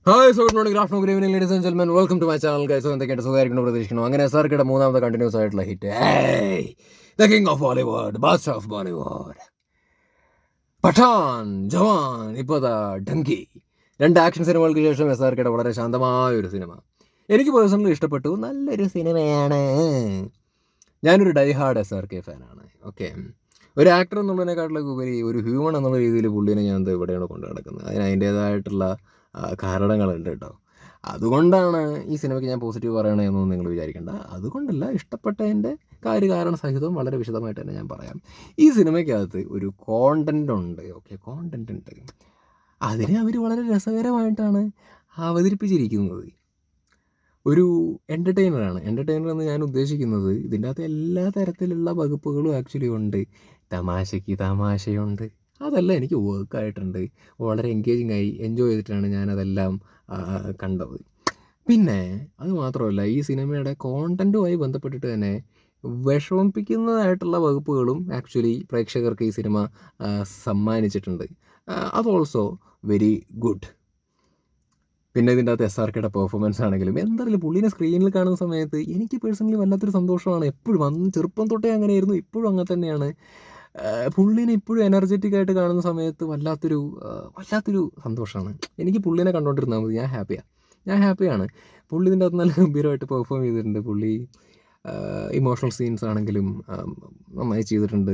Hi good morning, good afternoon, good evening ladies and gentlemen, welcome to my channel guys. എന്തൊക്കെയാണ് സുഖമായിരിക്കണം പ്രതീക്ഷിക്കണം. അങ്ങനെ സർക്കിയുടെ മൂന്നാമത്തെ കണ്ടിന്യൂസ് ആയിട്ടുള്ള hit, the king of Bollywood, best of Bollywood, Pathaan, Jawan, ഇപ്പോൾ ദാ ഡങ്കി. രണ്ട് ആക്ഷൻ സിനിമകൾക്ക് ശേഷം SRKയുടെ വളരെ ശാന്തമായ ഒരു സിനിമ എനിക്ക് പേഴ്സണലി ഇഷ്ടപ്പെട്ടു. നല്ലൊരു സിനിമയാണ്. ഞാനൊരു ഡൈഹാർഡ് SRK ഫാനാണ്. ഓക്കെ, ഒരു ആക്ടർ എന്നുള്ളതിനെക്കാട്ടിലൊക്കെ ഉപരി ഒരു ഹ്യൂമൺ എന്നുള്ള രീതിയിൽ പുള്ളിനെ ഞാൻ ഇവിടെയാണ് കൊണ്ടു നടക്കുന്നത്. അതിന് അതിൻ്റേതായിട്ടുള്ള കാരണങ്ങളുണ്ട് കേട്ടോ. അതുകൊണ്ടാണ് ഈ സിനിമയ്ക്ക് ഞാൻ പോസിറ്റീവ് പറയണമെന്നൊന്നും നിങ്ങൾ വിചാരിക്കേണ്ട. അതുകൊണ്ടല്ല, ഇഷ്ടപ്പെട്ടതിൻ്റെ കാരണം സഹിതം വളരെ വിശദമായിട്ട് തന്നെ ഞാൻ പറയാം. ഈ സിനിമയ്ക്കകത്ത് ഒരു കോണ്ടൻ്റ് ഉണ്ട്. ഓക്കെ, കോണ്ടൻ്റ് ഉണ്ട്. അതിനെ അവർ വളരെ രസകരമായിട്ടാണ് അവതരിപ്പിച്ചിരിക്കുന്നത്. ഒരു എൻ്റർടൈനർ എന്ന് ഞാൻ ഉദ്ദേശിക്കുന്നത്, ഇതിൻ്റെ അകത്ത് എല്ലാ തരത്തിലുള്ള വകുപ്പുകളും ആക്ച്വലി ഉണ്ട്. തമാശയ്ക്ക് തമാശയുണ്ട്. അതെല്ലാം എനിക്ക് വർക്കായിട്ടുണ്ട്. വളരെ എൻഗേജിങ് ആയി എൻജോയ് ചെയ്തിട്ടാണ് ഞാനതെല്ലാം കണ്ടത്. പിന്നെ അത് മാത്രമല്ല, ഈ സിനിമയുടെ കോണ്ടൻറ്റുമായി ബന്ധപ്പെട്ടിട്ട് തന്നെ വിഷമിപ്പിക്കുന്നതായിട്ടുള്ള വകുപ്പുകളും ആക്ച്വലി പ്രേക്ഷകർക്ക് ഈ സിനിമ സമ്മാനിച്ചിട്ടുണ്ട്. അത് ഓൾസോ വെരി ഗുഡ്. പിന്നെ ഇതിൻ്റെ അകത്ത് SRKയുടെ പെർഫോമൻസ് ആണെങ്കിലും എന്തായാലും പുള്ളിനെ സ്ക്രീനിൽ കാണുന്ന സമയത്ത് എനിക്ക് പേഴ്സണലി വല്ലാത്തൊരു സന്തോഷമാണ്. എപ്പോഴും അന്ന് ചെറുപ്പം തൊട്ടേ അങ്ങനെയായിരുന്നു, ഇപ്പോഴും അങ്ങനെ തന്നെയാണ്. പുള്ളിനെ ഇപ്പോഴും എനർജറ്റിക് ആയിട്ട് കാണുന്ന സമയത്ത് വല്ലാത്തൊരു സന്തോഷമാണ്. എനിക്ക് പുള്ളിനെ കണ്ടുകൊണ്ടിരുന്നാൽ മതി, ഞാൻ ഹാപ്പിയാണ്. പുള്ളി ഇതിൻ്റെ അകത്ത് നല്ല ഗംഭീരമായിട്ട് പെർഫോം ചെയ്തിട്ടുണ്ട്. പുള്ളി ഇമോഷണൽ സീൻസ് ആണെങ്കിലും നന്നായി ചെയ്തിട്ടുണ്ട്.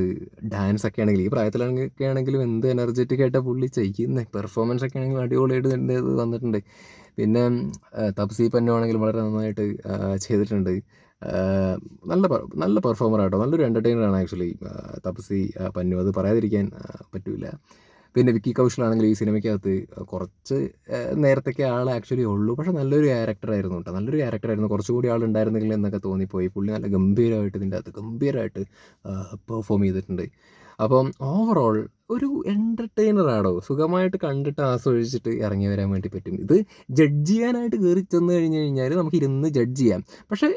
ഡാൻസ് ഒക്കെ ആണെങ്കിലും ഈ പ്രായത്തിലൊക്കെ ആണെങ്കിലും എന്ത് എനർജറ്റിക് ആയിട്ടാണ് പുള്ളി ചെയ്യുന്നത്. പെർഫോമൻസ് ഒക്കെ ആണെങ്കിലും അടിപൊളിയായിട്ട് ഇതിൻ്റെ ഇത് വന്നിട്ടുണ്ട്. പിന്നെ തപ്സി പന്നു ആണെങ്കിലും വളരെ നന്നായിട്ട് ചെയ്തിട്ടുണ്ട്. നല്ല പെർഫോമറാട്ടോ, നല്ലൊരു എൻ്റർടൈനറാണ് ആക്ച്വലി തപ്സി പന്നു, അത് പറയാതിരിക്കാൻ പറ്റില്ല. പിന്നെ വിക്കി കൗശലാണെങ്കിൽ ഈ സിനിമയ്ക്കകത്ത് കുറച്ച് നേരത്തേക്ക് ആൾ ആക്ച്വലി ഉള്ളൂ, പക്ഷേ നല്ലൊരു ക്യാരക്ടറായിരുന്നു. കുറച്ചുകൂടി ആളുണ്ടായിരുന്നെങ്കിൽ എന്നൊക്കെ തോന്നിപ്പോയി. പുള്ളി നല്ല ഗംഭീരമായിട്ട് ഇതിൻ്റെ അകത്ത് പെർഫോം ചെയ്തിട്ടുണ്ട്. അപ്പം ഓവറോൾ ഒരു എൻ്റർടൈനറാണോ, സുഖമായിട്ട് കണ്ടിട്ട് ആസ്വദിച്ചിട്ട് ഇറങ്ങി വരാൻ വേണ്ടി പറ്റും. ഇത് ജഡ്ജ് ചെയ്യാനായിട്ട് കയറി ചെന്ന് കഴിഞ്ഞാൽ നമുക്ക് ഇരുന്ന് ജഡ്ജ് ചെയ്യാം. പക്ഷേ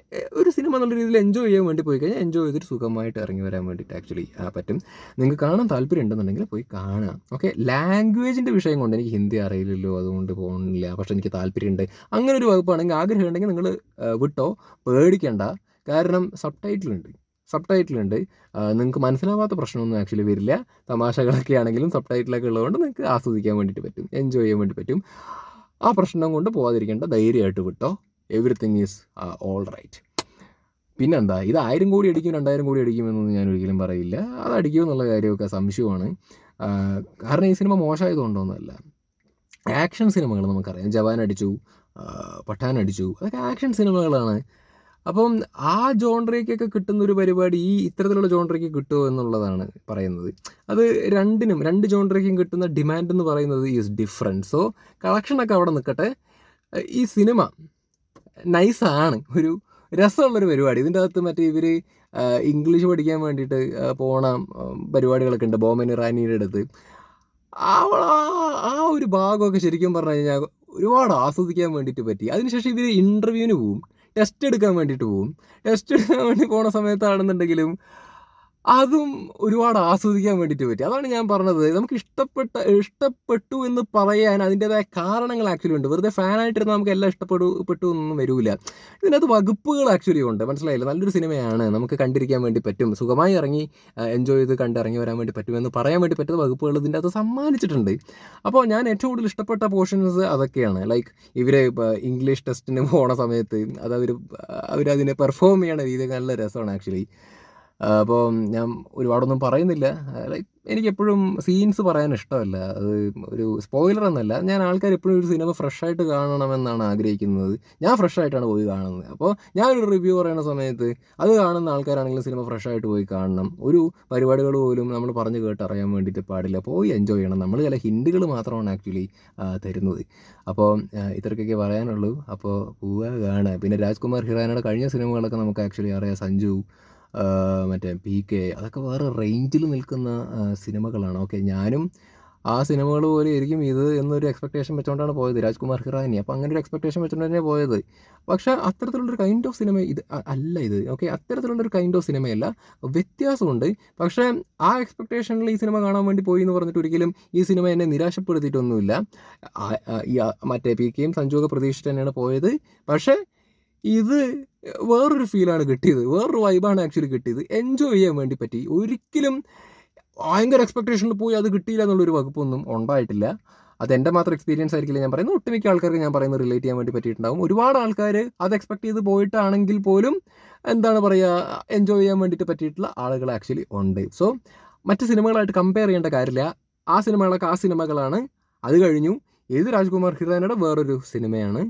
ഒരു സിനിമ നല്ല രീതിയിൽ എൻജോയ് ചെയ്യാൻ വേണ്ടി പോയി കഴിഞ്ഞാൽ എൻജോയ് ചെയ്തിട്ട് സുഖമായിട്ട് ഇറങ്ങി വരാൻ വേണ്ടിയിട്ട് ആക്ച്വലി പറ്റും. നിങ്ങൾക്ക് കാണാൻ താല്പര്യം ഉണ്ടെന്നുണ്ടെങ്കിൽ പോയി കാണാം. ഓക്കെ, ലാംഗ്വേജിൻ്റെ വിഷയം കൊണ്ട് എനിക്ക് ഹിന്ദി അറിയില്ലല്ലോ, അതുകൊണ്ട് പോകുന്നില്ല. പക്ഷേ എനിക്ക് താല്പര്യമുണ്ട്. അങ്ങനെ ഒരു വകുപ്പാണെങ്കിൽ, ആഗ്രഹം ഉണ്ടെങ്കിൽ നിങ്ങൾ വിട്ടോ, പേടിക്കേണ്ട. കാരണം സബ് ടൈറ്റിലുണ്ട്. നിങ്ങൾക്ക് മനസ്സിലാവാത്ത പ്രശ്നമൊന്നും ആക്ച്വലി വരില്ല. തമാശകളൊക്കെ ആണെങ്കിലും സബ് ടൈറ്റിലൊക്കെ ഉള്ളതുകൊണ്ട് നിങ്ങൾക്ക് ആസ്വദിക്കാൻ വേണ്ടിയിട്ട് പറ്റും, എൻജോയ് ചെയ്യാൻ വേണ്ടി പറ്റും. ആ പ്രശ്നം കൊണ്ട് പോകാതിരിക്കേണ്ട, ധൈര്യമായിട്ട് വിട്ടോ. Everything is all right. പിന്നെന്താ, ഇത് 1000 കോടി അടിക്കും 2000 കോടി അടിക്കുമെന്നൊന്നും ഞാൻ ഒരിക്കലും പറയില്ല. അത് അടിക്കുമെന്നുള്ള കാര്യമൊക്കെ സംശയമാണ്. കാരണം ഈ സിനിമ മോശമായതുകൊണ്ടൊന്നുമല്ല. ആക്ഷൻ സിനിമകൾ നമുക്കറിയാം, ജവാൻ അടിച്ചു, പഠാൻ അടിച്ചു, അതൊക്കെ ആക്ഷൻ സിനിമകളാണ്. അപ്പം ആ ജോൺറയ്ക്കൊക്കെ കിട്ടുന്നൊരു പരിപാടി ഈ ഇത്തരത്തിലുള്ള ജോൺറയ്ക്ക് കിട്ടുമോ എന്നുള്ളതാണ് പറയുന്നത്. അത് രണ്ട് ജോൺറയ്ക്കും കിട്ടുന്ന ഡിമാൻഡ് എന്ന് പറയുന്നത് ഈസ് ഡിഫറെൻറ്റ്. സോ കളക്ഷനൊക്കെ അവിടെ നിൽക്കട്ടെ. ഈ സിനിമ നൈസാണ്, ഒരു രസമുള്ളൊരു പരിപാടി. ഇതിൻ്റെ അകത്ത് മറ്റേ ഇവർ ഇംഗ്ലീഷ് പഠിക്കാൻ വേണ്ടിയിട്ട് പോണ പരിപാടികളൊക്കെ ഉണ്ട്. ബോമൻ ഇറാനിയുടെ അടുത്ത് ആ ഒരു ഭാഗമൊക്കെ ശരിക്കും പറഞ്ഞു കഴിഞ്ഞാൽ ഒരുപാട് ആസ്വദിക്കാൻ വേണ്ടിയിട്ട് പറ്റി. അതിനുശേഷം ഇവർ ഇൻ്റർവ്യൂവിന് പോവും, ടെസ്റ്റ് എടുക്കാൻ വേണ്ടിയിട്ട് പോവും. ടെസ്റ്റ് എടുക്കാൻ വേണ്ടി പോണ സമയത്താണെന്നുണ്ടെങ്കിലും അതും ഒരുപാട് ആസ്വദിക്കാൻ വേണ്ടിയിട്ട് പറ്റി. അതാണ് ഞാൻ പറഞ്ഞത്, നമുക്ക് ഇഷ്ടപ്പെട്ടു എന്ന് പറയാൻ അതിൻ്റേതായ കാരണങ്ങൾ ആക്ച്വലി ഉണ്ട്. വെറുതെ ഫാനായിട്ടിരുന്നാൽ നമുക്ക് എല്ലാം ഇഷ്ടപ്പെട്ടു എന്നൊന്നും വരില്ല. ഇതിനകത്ത് വകുപ്പുകൾ ആക്ച്വലി ഉണ്ട്, മനസ്സിലായില്ല. നല്ലൊരു സിനിമയാണ്, നമുക്ക് കണ്ടിരിക്കാൻ വേണ്ടി പറ്റും, സുഖമായി ഇറങ്ങി എൻജോയ് ചെയ്ത് കണ്ടിറങ്ങി വരാൻ വേണ്ടി പറ്റുമെന്ന് പറയാൻ വേണ്ടി പറ്റുന്ന വകുപ്പുകൾ ഇതിൻ്റെ അകത്ത് സമ്മാനിച്ചിട്ടുണ്ട്. അപ്പോൾ ഞാൻ ഏറ്റവും കൂടുതൽ ഇഷ്ടപ്പെട്ട പോർഷൻസ് അതൊക്കെയാണ്. ലൈക്ക് ഇവർ ഇംഗ്ലീഷ് ടെസ്റ്റിന് പോണ സമയത്ത് അവരതിനെ പെർഫോം ചെയ്യണ രീതിയൊക്കെ നല്ല രസമാണ് ആക്ച്വലി. അപ്പോൾ ഞാൻ ഒരുപാടൊന്നും പറയുന്നില്ല. ലൈക്ക് എനിക്കെപ്പോഴും സീൻസ് പറയാൻ ഇഷ്ടമല്ല. അത് ഒരു സ്പോയിലർ എന്നല്ല, ഞാൻ ആൾക്കാർ എപ്പോഴും ഒരു സിനിമ ഫ്രഷായിട്ട് കാണണമെന്നാണ് ആഗ്രഹിക്കുന്നത്. ഞാൻ ഫ്രഷായിട്ടാണ് പോയി കാണുന്നത്. അപ്പോൾ ഞാനൊരു റിവ്യൂ പറയുന്ന സമയത്ത് അത് കാണുന്ന ആൾക്കാരാണെങ്കിലും സിനിമ ഫ്രഷായിട്ട് പോയി കാണണം. ഒരു പരിപാടികൾ പോലും നമ്മൾ പറഞ്ഞ് കേട്ട് അറിയാൻ വേണ്ടിയിട്ട് പാടില്ല, പോയി എൻജോയ് ചെയ്യണം. നമ്മൾ ചില ഹിൻഡുകൾ മാത്രമാണ് ആക്ച്വലി തരുന്നത്. അപ്പോൾ ഇത്രയ്ക്കൊക്കെ പറയാനുള്ളൂ. അപ്പോൾ പോവുക, കാണുക. പിന്നെ രാജ്കുമാർ ഹിറാനയുടെ കഴിഞ്ഞ സിനിമകളൊക്കെ നമുക്ക് ആക്ച്വലി അറിയാം. സഞ്ജു, മറ്റേ PK, അതൊക്കെ വേറെ റേഞ്ചിൽ നിൽക്കുന്ന സിനിമകളാണ്. ഓക്കെ, ഞാനും ആ സിനിമകൾ പോലെ ആയിരിക്കും ഇത് എന്നൊരു എക്സ്പെക്ടേഷൻ വെച്ചുകൊണ്ടാണ് പോയത് രാജ്കുമാർ ഹിറാനി. അപ്പോൾ അങ്ങനെ ഒരു എക്സ്പെക്ടേഷൻ വെച്ചുകൊണ്ട് തന്നെ പോയത്. പക്ഷേ അത്തരത്തിലുള്ളൊരു കൈൻഡ് ഓഫ് സിനിമ ഇത് അല്ല ഇത്. ഓക്കെ, അത്തരത്തിലുള്ളൊരു കൈൻഡ് ഓഫ് സിനിമയല്ല, വ്യത്യാസമുണ്ട്. പക്ഷേ ആ എക്സ്പെക്ടേഷനിൽ ഈ സിനിമ കാണാൻ വേണ്ടി പോയി എന്ന് പറഞ്ഞിട്ട് ഒരിക്കലും ഈ സിനിമ എന്നെ നിരാശപ്പെടുത്തിയിട്ടൊന്നുമില്ല. മറ്റേ PKയും സഞ്ജുവൊക്കെ പ്രതീക്ഷിച്ചിട്ട് തന്നെയാണ് പോയത്. പക്ഷേ ഇത് വേറൊരു ഫീലാണ് കിട്ടിയത്, വേറൊരു വൈബാണ് ആക്ച്വലി കിട്ടിയത്. എൻജോയ് ചെയ്യാൻ വേണ്ടി പറ്റി. ഒരിക്കലും ഭയങ്കര എക്സ്പെക്ടേഷനിൽ പോയി അത് കിട്ടിയില്ല എന്നുള്ളൊരു വകുപ്പൊന്നും ഉണ്ടായിട്ടില്ല. അതെൻ്റെ മാത്രം എക്സ്പീരിയൻസ് ആയിരിക്കില്ല ഞാൻ പറയുന്നത്, ഒട്ടുമിക്ക ആൾക്കാർക്ക് ഞാൻ പറയുന്നത് റിലേറ്റ് ചെയ്യാൻ വേണ്ടി പറ്റിയിട്ടുണ്ടാകും. ഒരുപാട് ആൾക്കാർ അത് എക്സ്പെക്ട് ചെയ്ത് പോയിട്ടാണെങ്കിൽ പോലും എന്താണ് പറയുക, എൻജോയ് ചെയ്യാൻ വേണ്ടിയിട്ട് പറ്റിയിട്ടുള്ള ആളുകൾ ആക്ച്വലി ഉണ്ട്. സോ മറ്റ് സിനിമകളായിട്ട് കമ്പയർ ചെയ്യേണ്ട കാര്യമില്ല. ആ സിനിമകളൊക്കെ ആ സിനിമകളാണ്. അത് കഴിഞ്ഞു. ഇത് രാജ്കുമാർ ഹിറാനിയുടെ വേറൊരു സിനിമയാണ്.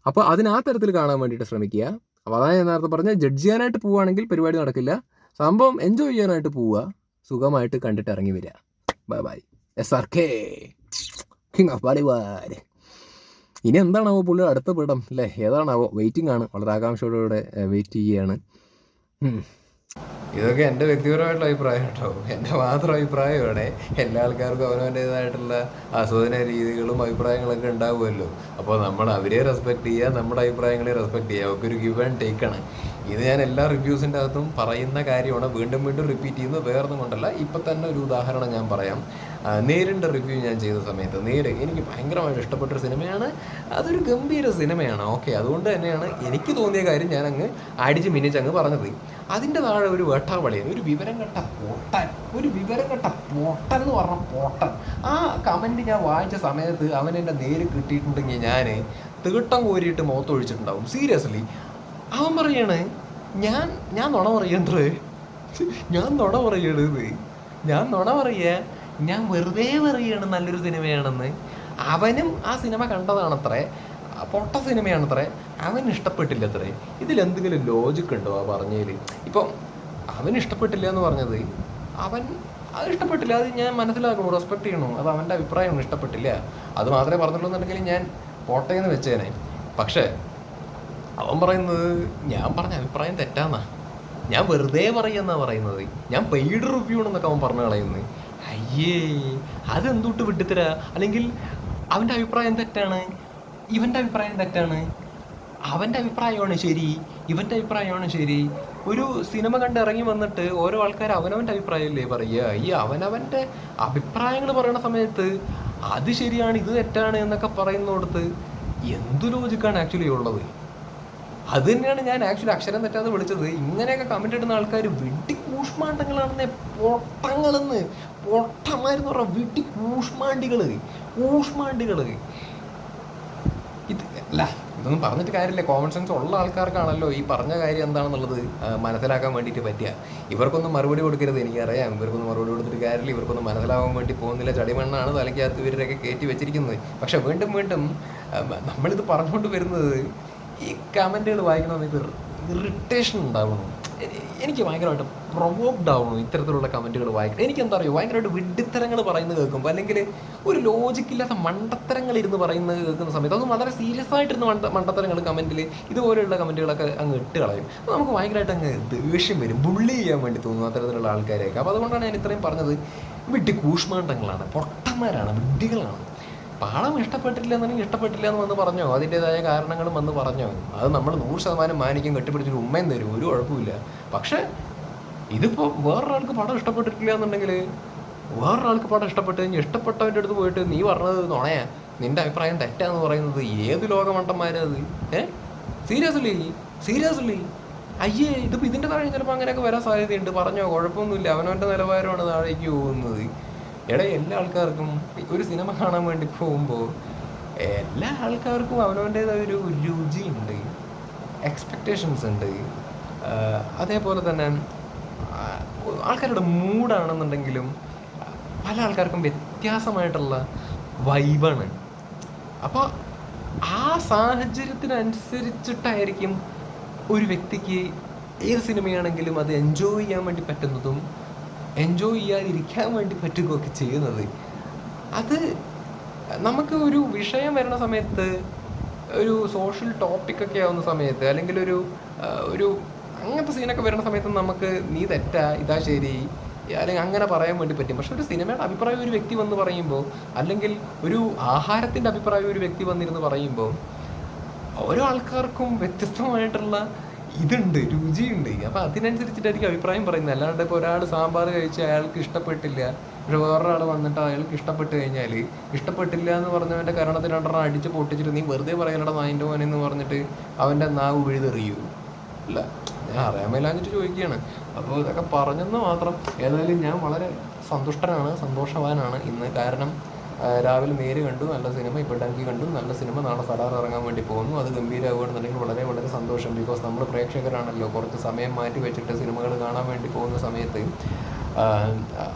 അപ്പോൾ ആ തരത്തിൽ കാണാൻ വേണ്ടിയിട്ട് ശ്രമിക്കുക. അപ്പോൾ അതാണ് ഞാൻ നേരത്തെ പറഞ്ഞത്, ജഡ്ജ് ചെയ്യാനായിട്ട് പോവുകയാണെങ്കിൽ പരിപാടി നടക്കില്ല. സംഭവം എൻജോയ് ചെയ്യാനായിട്ട് പോവുക, സുഖമായിട്ട് കണ്ടിട്ട് ഇറങ്ങി വരിക. Bye bye. SRK king of Bollywood. ഇനി എന്താണാവോ പുള്ളി അടുത്ത പടം അല്ലേ, ഏതാണാവോ? വെയിറ്റിംഗ് ആണ്, വളരെ ആകാംക്ഷയോടെ വെയിറ്റ് ചെയ്യുകയാണ്. ഇതൊക്കെ എൻ്റെ വ്യക്തിപരമായിട്ടുള്ള അഭിപ്രായം കേട്ടോ, എൻ്റെ മാത്രം അഭിപ്രായമാണ്. എല്ലാ ആൾക്കാർക്കും അവനവൻ്റേതായിട്ടുള്ള ആസ്വാദന രീതികളും അഭിപ്രായങ്ങളൊക്കെ ഉണ്ടാവുമല്ലോ. അപ്പോൾ നമ്മൾ അവരെ റെസ്പെക്ട് ചെയ്യുക, നമ്മുടെ അഭിപ്രായങ്ങളെ റെസ്പെക്ട് ചെയ്യുക. ഒക്കെ ഒരു ഗിവ് ആൻഡ് ടേക്കാണ്. ഇത് ഞാൻ എല്ലാ റിവ്യൂസിൻ്റെ അകത്തും പറയുന്ന കാര്യമാണ്, വീണ്ടും വീണ്ടും റിപ്പീറ്റ് ചെയ്യുന്നത് വേറൊന്നും കൊണ്ടല്ല. ഇപ്പം തന്നെ ഒരു ഉദാഹരണം ഞാൻ പറയാം. നേരിൻ്റെ റിവ്യൂ ഞാൻ ചെയ്ത സമയത്ത് എനിക്ക് ഭയങ്കരമായിട്ട് ഇഷ്ടപ്പെട്ടൊരു സിനിമയാണ്. അതൊരു ഗംഭീര സിനിമയാണ്. ഓക്കെ, അതുകൊണ്ട് തന്നെയാണ് എനിക്ക് തോന്നിയ കാര്യം ഞാൻ അങ്ങ് അടിച്ച് മിനിച്ചങ്ങ് പറഞ്ഞത്. അതിൻ്റെ താഴെ ഒരു വേട്ടാവളിയാണ്, ഒരു വിവരം കെട്ട പൊട്ടൻ എന്ന് പറഞ്ഞ പൊട്ടൻ. ആ കമൻറ്റ് ഞാൻ വായിച്ച സമയത്ത് അവൻ എൻ്റെ നേര് കിട്ടിയിട്ടുണ്ടെങ്കിൽ ഞാൻ തീട്ടം കോരിയിട്ട് മുഖത്തൊഴിച്ചിട്ടുണ്ടാവും. സീരിയസ്ലി. അവൻ പറയാണ് ഞാൻ നുണ പറയണ്ടേ, ഞാൻ നുണ പറയുക, ഞാൻ വെറുതെ പറയുകയാണ് നല്ലൊരു സിനിമയാണെന്ന്. അവനും ആ സിനിമ കണ്ടതാണത്രേ, പൊട്ട സിനിമയാണത്രേ, അവൻ ഇഷ്ടപ്പെട്ടില്ലത്രേ. ഇതിലെന്തെങ്കിലും ലോജിക്ക് ഉണ്ടോ ആ പറഞ്ഞതിൽ? ഇപ്പം അവൻ ഇഷ്ടപ്പെട്ടില്ല എന്ന് പറഞ്ഞത്, അവൻ അത് ഇഷ്ടപ്പെട്ടില്ല, അത് ഞാൻ മനസ്സിലാക്കണം, റെസ്പെക്ട് ചെയ്യണം. അത് അവൻ്റെ അഭിപ്രായമാണ്, ഇഷ്ടപ്പെട്ടില്ല, അത് മാത്രമേ പറഞ്ഞുള്ളൂ എന്നുണ്ടെങ്കിൽ ഞാൻ പോട്ടേന്ന് വെച്ചേനെ. പക്ഷേ അവൻ പറയുന്നത് ഞാൻ പറഞ്ഞ അഭിപ്രായം തെറ്റാന്നാ, ഞാൻ വെറുതെ പറയുമെന്നാണ് പറയുന്നത്, ഞാൻ പെയ്ഡ് റിവ്യൂ ആണെന്നൊക്കെ അവൻ പറഞ്ഞു കളയുന്നത്. അയ്യേ, അതെന്തൂട്ട് വിട്ടുതരാ? അല്ലെങ്കിൽ അവൻ്റെ അഭിപ്രായം തെറ്റാണ്, ഇവൻ്റെ അഭിപ്രായം തെറ്റാണ്, അവൻ്റെ അഭിപ്രായമാണ് ശരി, ഇവൻ്റെ അഭിപ്രായമാണ് ശരി. ഒരു സിനിമ കണ്ട് ഇറങ്ങി വന്നിട്ട് ഓരോ ആൾക്കാർ അവനവൻ്റെ അഭിപ്രായമല്ലേ പറയുക. ഈ അവനവൻ്റെ അഭിപ്രായങ്ങൾ പറയുന്ന സമയത്ത് അത് ശരിയാണ് ഇത് തെറ്റാണ് എന്നൊക്കെ പറയുന്നിടത്ത് എന്തു ലോജിക്കാണ് ആക്ച്വലി ഉള്ളത്? അത് തന്നെയാണ് ഞാൻ ആക്ച്വലി അക്ഷരം തെറ്റാതെ വിളിച്ചത്. ഇങ്ങനെയൊക്കെ കമൻറ്റ് ഇടുന്ന ആൾക്കാർ വെട്ടി കൂഷ്മാണ്ടങ്ങളാണെന്നേ, പൊട്ടന്മാരെന്ന് പറഞ്ഞാൽ വെട്ടി കൂഷ്മാണ്ടികൾ. ഇതൊന്നും പറഞ്ഞിട്ട് കാര്യമില്ല. കോമൺ സെൻസ് ഉള്ള ആൾക്കാർക്കാണല്ലോ ഈ പറഞ്ഞ കാര്യം എന്താണെന്നുള്ളത് മനസ്സിലാക്കാൻ വേണ്ടിയിട്ട് പറ്റുക. ഇവർക്കൊന്നും മറുപടി കൊടുക്കരുത്, എനിക്കറിയാം. ഇവർക്കൊന്നും മറുപടി കൊടുത്തിട്ട് കാര്യമില്ല, ഇവർക്കൊന്നും മനസ്സിലാവാൻ വേണ്ടി പോകുന്നില്ല. ചടിമണ്ണാണ് തലയ്ക്കകത്ത് ഇവരൊക്കെ കയറ്റി വെച്ചിരിക്കുന്നത്. പക്ഷെ വീണ്ടും നമ്മളിത് പറഞ്ഞുകൊണ്ട് വരുന്നത്, ഈ കമൻറ്റുകൾ വായിക്കുന്ന സമയത്ത് ഇറിറ്റേഷൻ ഉണ്ടാവണം. എനിക്ക് ഭയങ്കരമായിട്ട് പ്രൊവോക്ഡ് ആവണം ഇത്തരത്തിലുള്ള കമൻറ്റുകൾ വായിക്കണം. എനിക്കെന്താ അറിയോ, ഭയങ്കരമായിട്ട് വിഡ്ഢിത്തരങ്ങൾ പറയുന്നത് കേൾക്കുമ്പോൾ, അല്ലെങ്കിൽ ഒരു ലോജിക്കില്ലാത്ത മണ്ടത്തരങ്ങൾ ഇരുന്ന് പറയുന്നത് കേൾക്കുന്ന സമയത്ത്, അത് വളരെ സീരിയസ് ആയിട്ടിരുന്ന് മണ്ടത്തരങ്ങൾ കമൻറ്റിൽ ഇതുപോലെയുള്ള കമൻറ്റുകളൊക്കെ അങ്ങ് ഇട്ട് കളയും. അപ്പോൾ നമുക്ക് ഭയങ്കരമായിട്ട് അങ്ങ് ദേഷ്യം വരും, ബുള്ളി ചെയ്യാൻ വേണ്ടി തോന്നും അത്തരത്തിലുള്ള ആൾക്കാരെയൊക്കെ. അപ്പോൾ അതുകൊണ്ടാണ് ഞാൻ ഇത്രയും പറഞ്ഞത്, വിഡ്ഢി കൂഷ്മാണ്ടങ്ങളാണ്, പൊട്ടന്മാരാണ്, വിഡ്ഢികളാണ്. പാഠം ഇഷ്ടപ്പെട്ടില്ല എന്ന് വന്ന് പറഞ്ഞോ, അതിൻ്റെതായ കാരണങ്ങളും വന്ന് പറഞ്ഞോ, അത് നമ്മൾ 100% മാനിക്കും, കെട്ടിപ്പിടിച്ചൊരു ഉമ്മയും തരും, ഒരു കുഴപ്പമില്ല. പക്ഷേ ഇതിപ്പോൾ വേറൊരാൾക്ക് പടം ഇഷ്ടപ്പെട്ടിട്ടില്ല എന്നുണ്ടെങ്കിൽ, വേറൊരാൾക്ക് പടം ഇഷ്ടപ്പെട്ട് കഴിഞ്ഞാൽ ഇഷ്ടപ്പെട്ടവൻ്റെ അടുത്ത് പോയിട്ട് നീ പറഞ്ഞത് നുണയാ, നിൻ്റെ അഭിപ്രായം തെറ്റാന്ന് പറയുന്നത് ഏത് ലോകമണ്ടന്മാരത്? സീരിയസ്ലി അയ്യേ, ഇതിപ്പോൾ ഇതിൻ്റെ താഴെ ചിലപ്പോൾ അങ്ങനെയൊക്കെ വരാൻ സാധ്യതയുണ്ട്. പറഞ്ഞോ, കുഴപ്പമൊന്നുമില്ല, അവനവൻ്റെ നിലവാരമാണ് താഴേക്ക് പോകുന്നത്. എല്ലാ ആൾക്കാർക്കും ഒരു സിനിമ കാണാൻ വേണ്ടി പോകുമ്പോൾ എല്ലാ ആൾക്കാർക്കും അവനവൻ്റേതായ ഒരു രുചിയുണ്ട്, എക്സ്പെക്റ്റേഷൻസ് ഉണ്ട്. അതേപോലെ തന്നെ ആൾക്കാരുടെ മൂഡാണെന്നുണ്ടെങ്കിലും പല ആൾക്കാർക്കും വ്യത്യാസമായിട്ടുള്ള വൈബാണ്. അപ്പോൾ ആ സാഹചര്യത്തിനനുസരിച്ചിട്ടായിരിക്കും ഒരു വ്യക്തിക്ക് ഏത് സിനിമയാണെങ്കിലും അത് എൻജോയ് ചെയ്യാൻ വേണ്ടി പറ്റുന്നതും എൻജോയ് ചെയ്യാതിരിക്കാൻ വേണ്ടി പറ്റുകയൊക്കെ ചെയ്യുന്നത്. അത് നമുക്ക് ഒരു വിഷയം വരുന്ന സമയത്ത്, ഒരു സോഷ്യൽ ടോപ്പിക്കൊക്കെ ആവുന്ന സമയത്ത്, അല്ലെങ്കിൽ ഒരു അങ്ങനത്തെ സീനൊക്കെ വരുന്ന സമയത്ത് നമുക്ക് നീ തെറ്റാ, ഇതാ ശരി, അല്ലെങ്കിൽ അങ്ങനെ പറയാൻ വേണ്ടി പറ്റും. പക്ഷെ ഒരു സിനിമയുടെ അഭിപ്രായം ഒരു വ്യക്തി വന്ന് പറയുമ്പോൾ, അല്ലെങ്കിൽ ഒരു ആഹാരത്തിൻ്റെ അഭിപ്രായം ഒരു വ്യക്തി വന്നിരുന്ന് പറയുമ്പോൾ, ഓരോ ആൾക്കാർക്കും വ്യത്യസ്തമായിട്ടുള്ള ഇതുണ്ട്, രുചിയുണ്ട്. അപ്പം അതിനനുസരിച്ചിട്ടായിരിക്കും അഭിപ്രായം പറയുന്നത്. അല്ലാണ്ട് ഇപ്പോൾ ഒരാൾ സാമ്പാർ കഴിച്ച് അയാൾക്ക് ഇഷ്ടപ്പെട്ടില്ല, പക്ഷെ വേറൊരാൾ വന്നിട്ട് അയാൾക്ക് ഇഷ്ടപ്പെട്ട് കഴിഞ്ഞാൽ, ഇഷ്ടപ്പെട്ടില്ല എന്ന് പറഞ്ഞവൻ്റെ കരണത്തിൽ രണ്ടെണ്ണം അടിച്ച് പൊട്ടിച്ചിട്ട് നീ വെറുതെ പറയലട നായിൻ്റെ മോനെന്ന് പറഞ്ഞിട്ട് അവൻ്റെ നാവ് വിഴുതെറിയൂ? അല്ല, ഞാൻ അറിയാൻ മേലാഞ്ഞിട്ട് ചോദിക്കുകയാണ്. അപ്പോൾ ഇതൊക്കെ പറഞ്ഞെന്ന് മാത്രം. ഏതായാലും ഞാൻ വളരെ സന്തോഷവാനാണ് ഇന്ന്. കാരണം രാവിലെ നേര് കണ്ടു, നല്ല സിനിമ. ഇപ്പോൾ ഡങ്കി കണ്ടു, നല്ല സിനിമ. നാളെ സലാർ ഇറങ്ങാൻ വേണ്ടി പോകുന്നു. അത് ഗംഭീരമാവുകയാണെന്നുണ്ടെങ്കിൽ വളരെ വളരെ സന്തോഷം. ബിക്കോസ് നമ്മൾ പ്രേക്ഷകരാണല്ലോ, കുറച്ച് സമയം മാറ്റി വെച്ചിട്ട് സിനിമകൾ കാണാൻ വേണ്ടി പോകുന്ന സമയത്ത്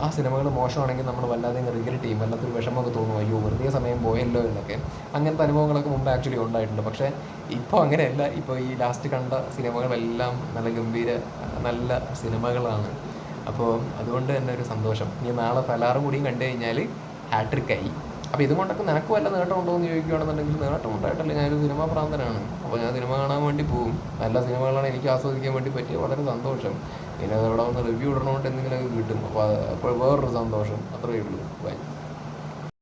ആ സിനിമകൾ മോശമാണെങ്കിൽ നമ്മൾ വല്ലാതെ റിഗ്രറ്റ് ചെയ്യും, വല്ലാത്തൊരു വിഷമമൊക്കെ തോന്നും, അയ്യോ വെറുതെ സമയം പോയല്ലോ എന്നൊക്കെ. അങ്ങനത്തെ അനുഭവങ്ങളൊക്കെ മുമ്പ് ആക്ച്വലി ഉണ്ടായിട്ടുണ്ട്. പക്ഷേ ഇപ്പോൾ അങ്ങനെയല്ല. ഇപ്പോൾ ഈ ലാസ്റ്റ് കണ്ട സിനിമകളെല്ലാം നല്ല സിനിമകളാണ്. അപ്പോൾ അതുകൊണ്ട് തന്നെ ഒരു സന്തോഷം. ഇനി നാളെ സലാറും കൂടിയും കണ്ടു കഴിഞ്ഞാൽ ഹാട്രിക്കായി. അപ്പോൾ ഇതുകൊണ്ടൊക്കെ നിനക്ക് വല്ല നേട്ടം ഉണ്ടോ എന്ന് ചോദിക്കുകയാണെന്നുണ്ടെങ്കിൽ നേട്ടം ഉണ്ടായിട്ടല്ല, ഞാനൊരു സിനിമാ ഭ്രാന്തനാണ്. അപ്പോൾ ഞാൻ സിനിമ കാണാൻ വേണ്ടി പോകും. നല്ല സിനിമകളാണ് എനിക്ക് ആസ്വദിക്കാൻ വേണ്ടി പറ്റിയ, വളരെ സന്തോഷം. പിന്നെ അതവിടെ വന്ന് റിവ്യൂ ഇടണോണ്ട് എന്തെങ്കിലുമൊക്കെ കിട്ടും, അപ്പോൾ വേറൊരു സന്തോഷം. അത്രയേ ഉള്ളൂ. ബൈ.